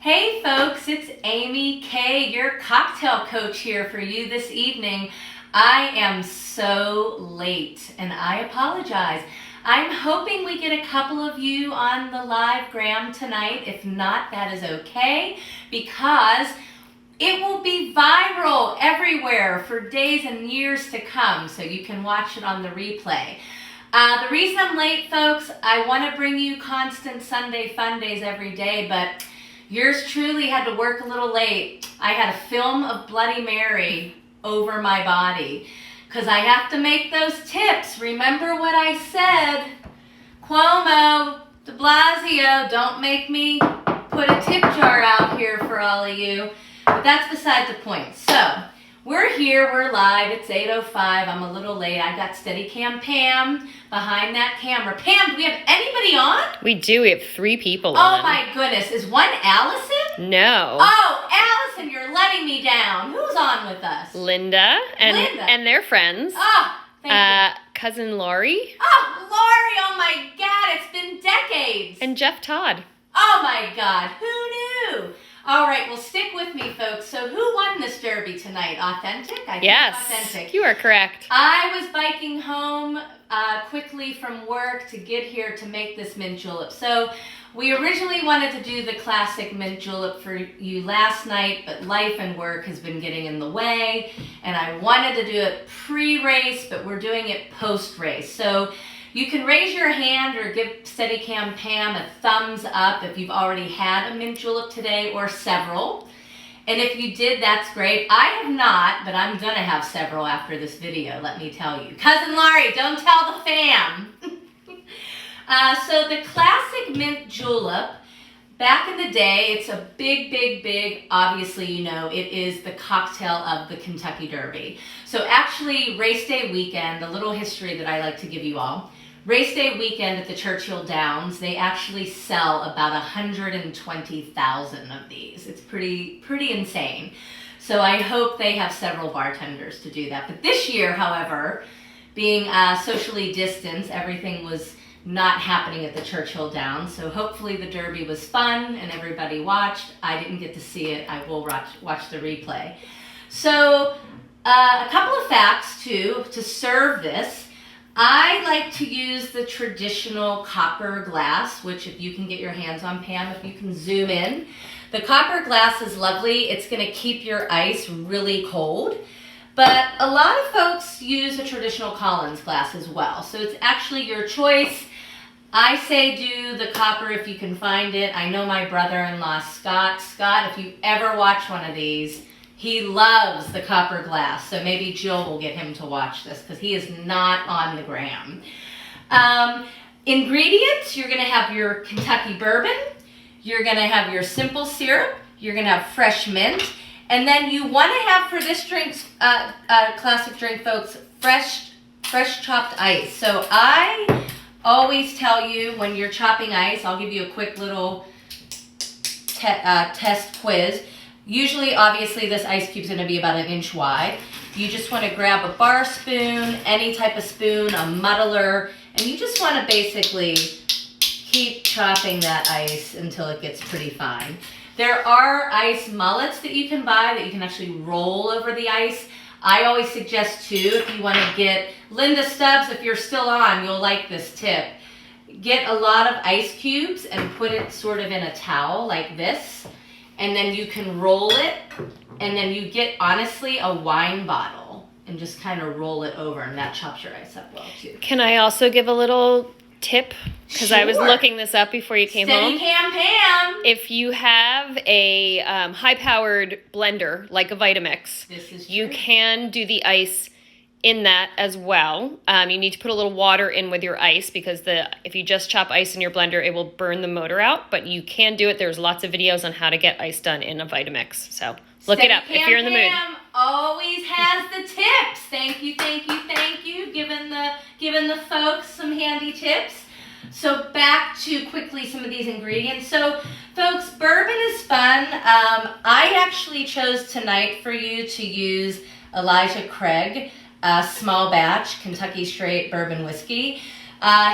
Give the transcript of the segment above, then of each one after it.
Hey folks, it's Amy K, your cocktail coach here for you this evening. I am so late and I apologize. I'm hoping we get a couple of you on the live gram tonight. If not, that is okay because it will be viral everywhere for days and years to come, so you can watch it on the replay. The reason I'm late, folks, I want to bring you constant Sunday fun days every day, but yours truly had to work a little late. I had a film of Bloody Mary over my body because I have to make those tips. Remember what I said? Cuomo, de Blasio, don't make me put a tip jar out here for all of you. But that's beside the point. So, we're here, we're live, it's 8:05, I'm a little late. I got Steadicam Pam behind that camera. Pam, do we have anybody on? We do, we have 3 people Oh on. my goodness, is one Allison? No. Oh, Allison, you're letting me down. Who's on with us? Linda and their friends. Oh, thank you. Cousin Lori. Oh, Lori, oh my God, it's been decades. And Jeff Todd. Oh my God, who knew? All right, well, stick with me, folks. So who won this derby tonight? Authentic? I think Yes, Authentic. you are correct. I was biking home quickly from work to get here to make this mint julep. So we originally wanted to do the classic mint julep for you last night, but life and work has been getting in the way, and I wanted to do it pre-race, but we're doing it post-race. So you can raise your hand or give Steadicam Pam a thumbs up if you've already had a mint julep today or several. And if you did, that's great. I have not, but I'm gonna have several after this video, let me tell you. Cousin Laurie, don't tell the fam. So the classic mint julep, back in the day, it's a big, obviously you know, it is the cocktail of the Kentucky Derby. So actually, race day weekend, a little history that I like to give you all. Race day weekend at the Churchill Downs, they actually sell about 120,000 of these. It's pretty insane. So I hope they have several bartenders to do that. But this year, however, being socially distanced, everything was not happening at the Churchill Downs. So hopefully the Derby was fun and everybody watched. I didn't get to see it. I will watch the replay. So a couple of facts too, to serve this. I like to use the traditional copper glass, which if you can get your hands on, Pam, if you can zoom in. The copper glass is lovely. It's going to keep your ice really cold. But a lot of folks use a traditional Collins glass as well. So it's actually your choice. I say do the copper if you can find it. I know my brother-in-law, Scott. Scott, if you ever watch one of these, he loves the copper glass, so maybe Jill will get him to watch this because he is not on the gram. Ingredients, you're going to have your Kentucky bourbon, you're going to have your simple syrup, you're going to have fresh mint, and then you want to have for this drink, classic drink, folks, fresh chopped ice. So I always tell you when you're chopping ice, I'll give you a quick little test quiz. Usually, obviously, this ice cube is going to be about 1 inch wide. You just want to grab a bar spoon, any type of spoon, a muddler, and you just want to basically keep chopping that ice until it gets pretty fine. There are ice mullets that you can buy that you can actually roll over the ice. I always suggest too, if you want to get, Linda Stubbs, if you're still on, you'll like this tip. Get a lot of ice cubes and put it sort of in a towel like this. And then you can roll it, and then you get, honestly, a wine bottle and just kind of roll it over, and that chops your ice up well, too. Can I also give a little tip? Because Sure. I was looking this up before you came home. Steadicam Pam! If you have a high-powered blender, like a Vitamix, This is you true. can do the ice in that as well. You need to put a little water in with your ice because if you just chop ice in your blender, it will burn the motor out, but you can do it. There's lots of videos on how to get ice done in a Vitamix. So look it up if you're in the mood. Pam always has the tips. Thank you. Giving the folks some handy tips. So back to quickly some of these ingredients. So folks, bourbon is fun. I actually chose tonight for you to use Elijah Craig, small batch Kentucky straight bourbon whiskey.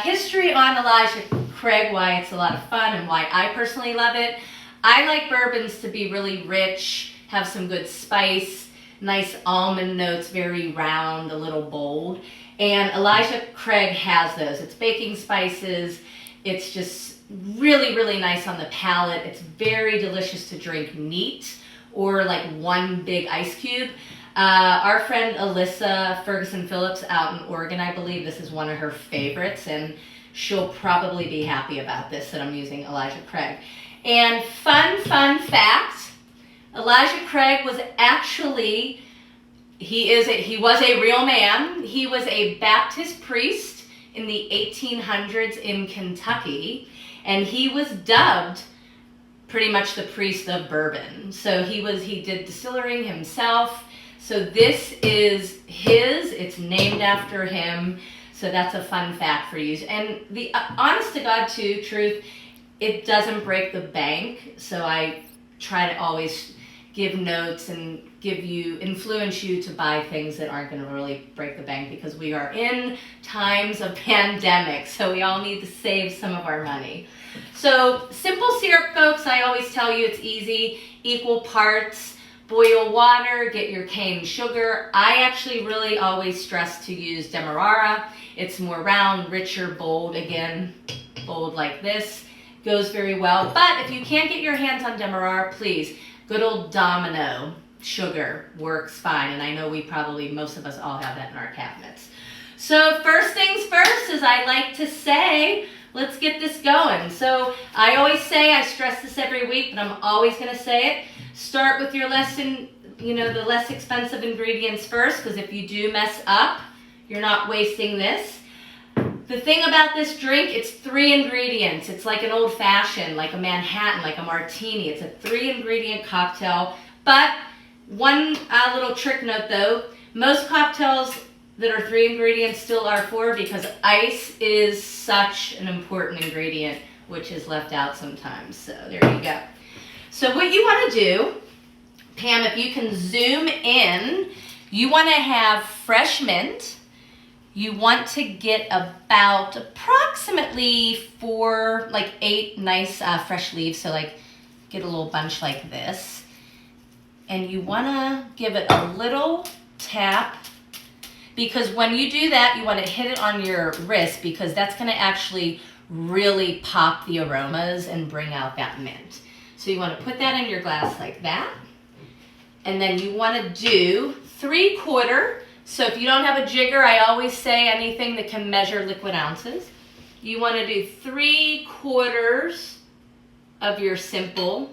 History on Elijah Craig, why it's a lot of fun and why I personally love it. I like bourbons to be really rich, have some good spice, nice almond notes, very round, a little bold. And Elijah Craig has those. It's baking spices. It's just really, really nice on the palate. It's very delicious to drink neat or like one big ice cube. Our friend Alyssa Ferguson Phillips out in Oregon, I believe this is one of her favorites, and she'll probably be happy about this, that I'm using Elijah Craig. And fun fact, Elijah Craig was actually, he was a real man. He was a Baptist priest in the 1800s in Kentucky, and he was dubbed pretty much the priest of bourbon. So he did distilling himself. So this is it's named after him. So that's a fun fact for you. And the honest to God truth, it doesn't break the bank. So I try to always give notes and influence you to buy things that aren't going to really break the bank, because we are in times of pandemic. So we all need to save some of our money. So simple syrup, folks, I always tell you it's easy, equal parts. Boil water, get your cane sugar. I actually really always stress to use Demerara. It's more round, richer, bold. Again, bold like this. Goes very well. But if you can't get your hands on Demerara, please, good old Domino sugar works fine. And I know most of us all have that in our cabinets. So first things first, as I like to say, let's get this going. So I always say, I stress this every week, but I'm always going to say it. Start with your the less expensive ingredients first, because if you do mess up, you're not wasting this. The thing about this drink, it's 3 ingredients. It's like an old fashioned, like a Manhattan, like a martini. It's a 3-ingredient cocktail. But one little trick note though, most cocktails that are 3 ingredients still are 4, because ice is such an important ingredient, which is left out sometimes. So there you go. So what you want to do, Pam, if you can zoom in, you want to have fresh mint. You want to get about approximately 8 nice fresh leaves. So like get a little bunch like this. And you want to give it a little tap, because when you do that, you want to hit it on your wrist, because that's going to actually really pop the aromas and bring out that mint. So you want to put that in your glass like that. And then you want to do 3/4. So if you don't have a jigger, I always say anything that can measure liquid ounces. You want to do 3/4 of your simple.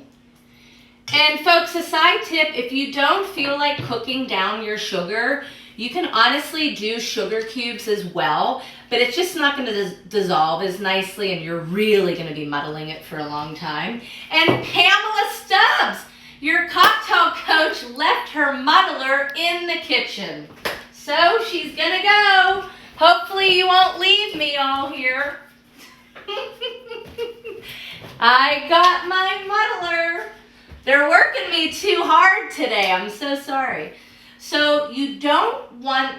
And folks, a side tip, if you don't feel like cooking down your sugar, you can honestly do sugar cubes as well, but it's just not going to dissolve as nicely, and you're really going to be muddling it for a long time. And Pamela Stubbs, your cocktail coach, left her muddler in the kitchen. So she's going to go. Hopefully you won't leave me all here. I got my muddler. They're working me too hard today. I'm so sorry. So you don't want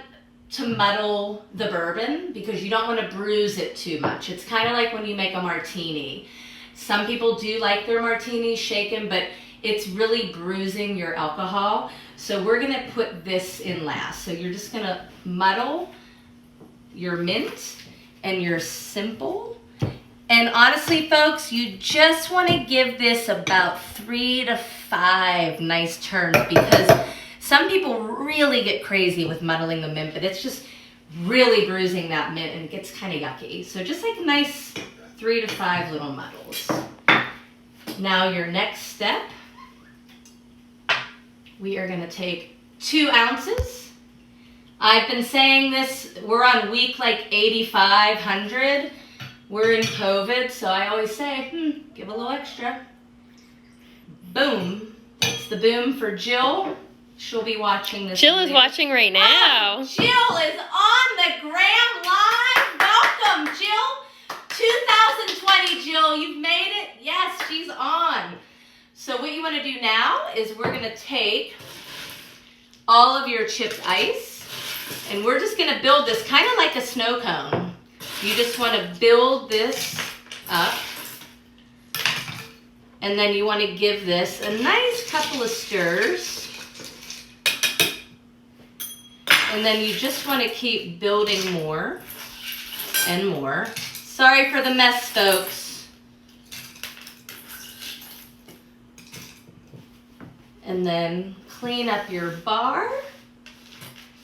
to muddle the bourbon, because you don't want to bruise it too much. It's kind of like when you make a martini. Some people do like their martinis shaken, but it's really bruising your alcohol. So we're going to put this in last. So you're just going to muddle your mint and your simple. And honestly, folks, you just want to give this about 3 to 5 nice turns, because some people really get crazy with muddling the mint, but it's just really bruising that mint and it gets kind of yucky. So just like nice 3 to 5 little muddles. Now your next step, we are going to take 2 ounces. I've been saying this, we're on week 8,500. We're in COVID, so I always say, give a little extra. Boom. That's the boom for Jill. She'll be watching this. Jill is watching right now. Oh, Jill is on the Gram Live. Welcome, Jill. 2020, Jill. You've made it. Yes, she's on. So what you want to do now is we're going to take all of your chipped ice, and we're just going to build this kind of like a snow cone. You just want to build this up. And then you want to give this a nice couple of stirs. And then you just want to keep building more and more. Sorry for the mess, folks. And then clean up your bar.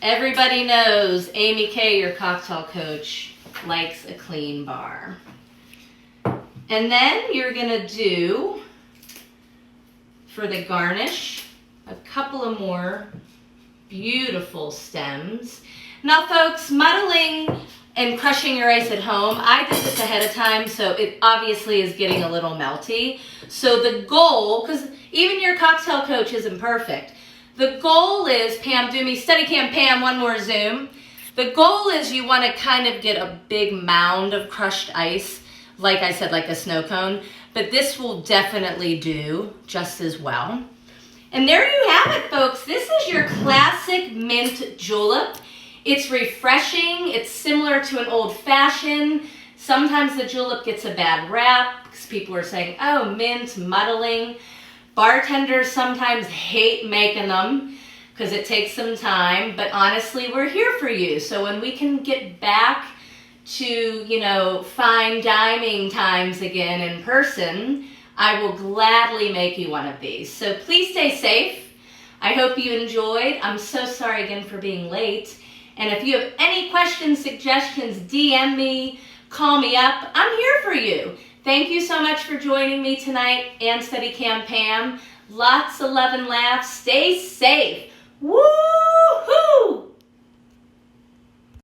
Everybody knows Amy Kay, your cocktail coach, likes a clean bar. And then you're gonna do, for the garnish, a couple of more beautiful stems. Now folks, muddling and crushing your ice at home, I did this ahead of time, so it obviously is getting a little melty. So the goal, because even your cocktail coach isn't perfect, the goal is, Pam, do me, Steadicam Pam, one more zoom. The goal is you want to kind of get a big mound of crushed ice, like I said, like a snow cone, but this will definitely do just as well. And there you have it, folks. This is your classic mint julep. It's refreshing. It's similar to an old fashioned. Sometimes the julep gets a bad rap because people are saying, oh, mint, muddling. Bartenders sometimes hate making them because it takes some time, but honestly, we're here for you. So when we can get back to, you know, fine dining times again in person, I will gladly make you one of these. So please stay safe. I hope you enjoyed. I'm so sorry again for being late. And if you have any questions, suggestions, DM me, call me up. I'm here for you. Thank you so much for joining me tonight and Steadicam Pam. Lots of love and laughs. Stay safe. Woo-hoo!